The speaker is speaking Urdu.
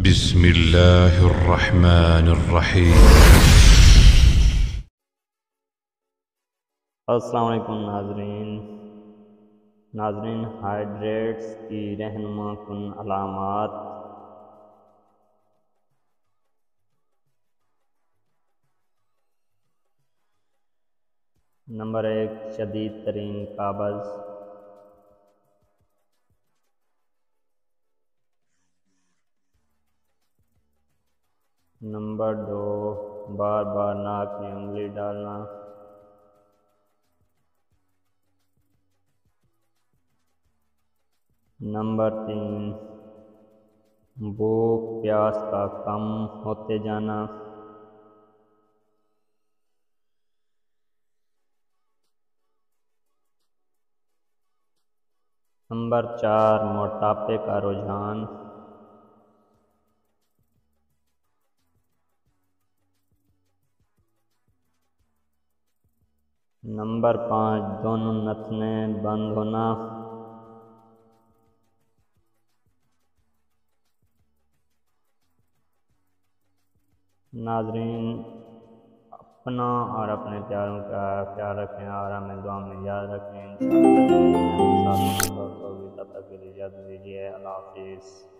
بسم الله الرحمن الرحيم. السلام علیکم ناظرین ہائیڈریٹس کی رہنما کن علامات۔ نمبر 1، شدید ترین قابض۔ نمبر 2، بار بار ناک میں انگلی ڈالنا۔ نمبر 3، بھوک پیاس کا کم ہوتے جانا۔ نمبر 4، موٹاپے کا رجحان۔ نمبر 5، دونوں نتنے بند ہونا۔ ناظرین، اپنا اور اپنے پیاروں کا خیال رکھیں اور ہمیں دعا میں یاد رکھیں۔ انشاءاللہ تب تک کے لیے اجازت دیجیے۔ اللہ حافظ۔